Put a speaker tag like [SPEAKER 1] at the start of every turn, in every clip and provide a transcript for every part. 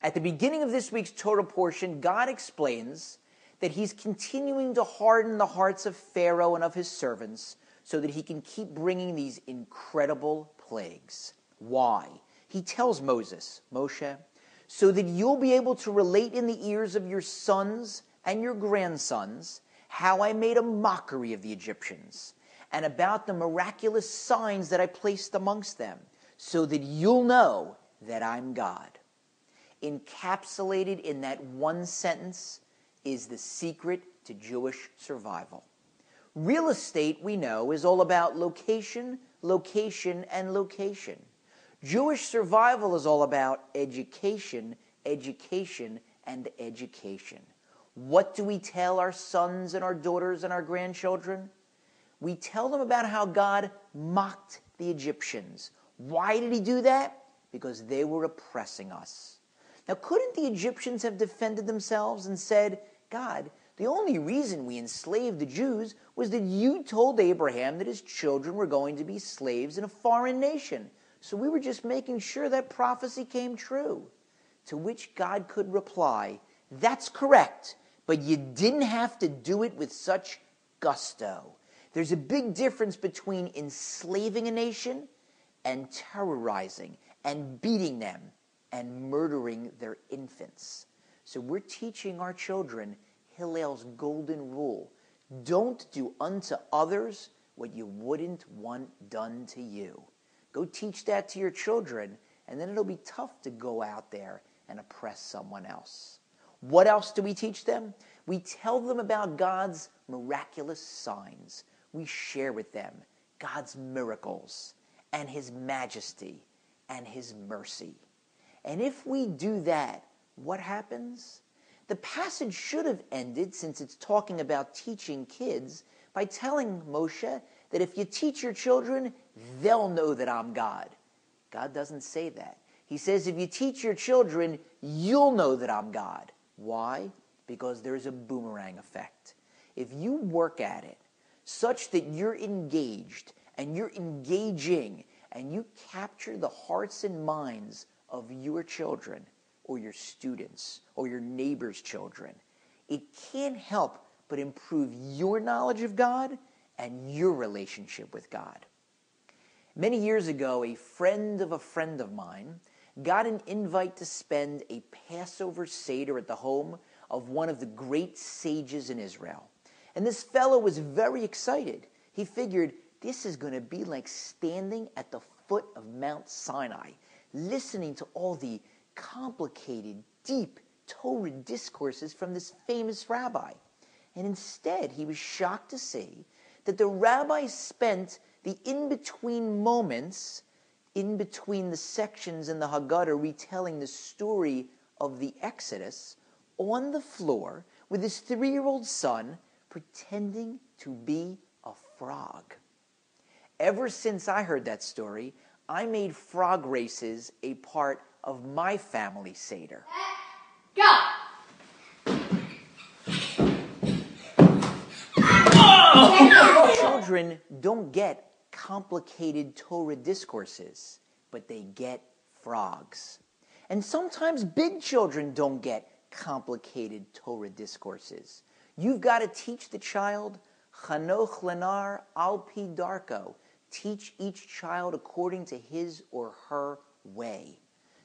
[SPEAKER 1] At the beginning of this week's Torah portion, God explains that he's continuing to harden the hearts of Pharaoh and of his servants so that he can keep bringing these incredible plagues. Why? He tells Moses, Moshe, so that you'll be able to relate in the ears of your sons and your grandsons how I made a mockery of the Egyptians and about the miraculous signs that I placed amongst them, so that you'll know that I'm God. Encapsulated in that one sentence is the secret to Jewish survival. Real estate, we know, is all about location, location, and location. Jewish survival is all about education, education, and education. What do we tell our sons and our daughters and our grandchildren? We tell them about how God mocked the Egyptians. Why did he do that? Because they were oppressing us. Now, couldn't the Egyptians have defended themselves and said, God, the only reason we enslaved the Jews was that you told Abraham that his children were going to be slaves in a foreign nation. So we were just making sure that prophecy came true. To which God could reply, that's correct, but you didn't have to do it with such gusto. There's a big difference between enslaving a nation and terrorizing and beating them and murdering their infants. So we're teaching our children Hillel's golden rule. Don't do unto others what you wouldn't want done to you. Go teach that to your children, and then it'll be tough to go out there and oppress someone else. What else do we teach them? We tell them about God's miraculous signs. We share with them God's miracles and his majesty and his mercy. And if we do that, what happens? The passage should have ended, since it's talking about teaching kids, by telling Moshe that if you teach your children, they'll know that I'm God. God doesn't say that. He says if you teach your children, you'll know that I'm God. Why? Because there's a boomerang effect. If you work at it such that you're engaged and you're engaging and you capture the hearts and minds of your children or your students or your neighbor's children, it can't help but improve your knowledge of God and your relationship with God. Many years ago, a friend of mine got an invite to spend a Passover Seder at the home of one of the great sages in Israel. And this fellow was very excited. He figured this is going to be like standing at the foot of Mount Sinai, listening to all the complicated, deep Torah discourses from this famous rabbi. And instead, he was shocked to see that the rabbi spent the in-between moments, in between the sections in the Haggadah retelling the story of the Exodus, on the floor with his 3-year-old son pretending to be a frog. Ever since I heard that story, I made frog races a part of my family Seder.
[SPEAKER 2] Go!
[SPEAKER 1] Children don't get complicated Torah discourses, but they get frogs. And sometimes big children don't get complicated Torah discourses. You've got to teach the child, Chanoch lenar al pi darko. Teach each child according to his or her way.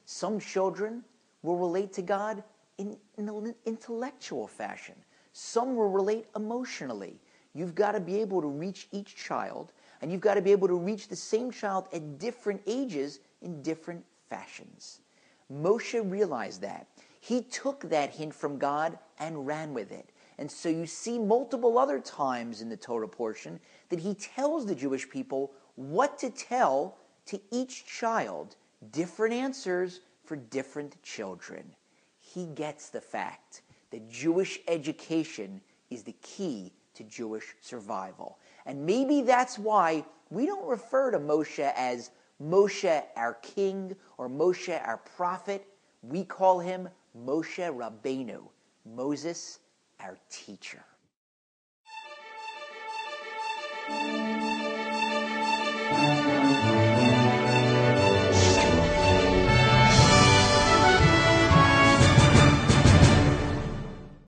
[SPEAKER 1] Some children will relate to God in an intellectual fashion. Some will relate emotionally. You've got to be able to reach each child, and you've got to be able to reach the same child at different ages in different fashions. Moshe realized that. He took that hint from God and ran with it. And so you see multiple other times in the Torah portion that he tells the Jewish people what to tell to each child, different answers for different children. He gets the fact that Jewish education is the key to Jewish survival. And maybe that's why we don't refer to Moshe as Moshe our king or Moshe our prophet. We call him Moshe Rabbeinu, Moses our teacher.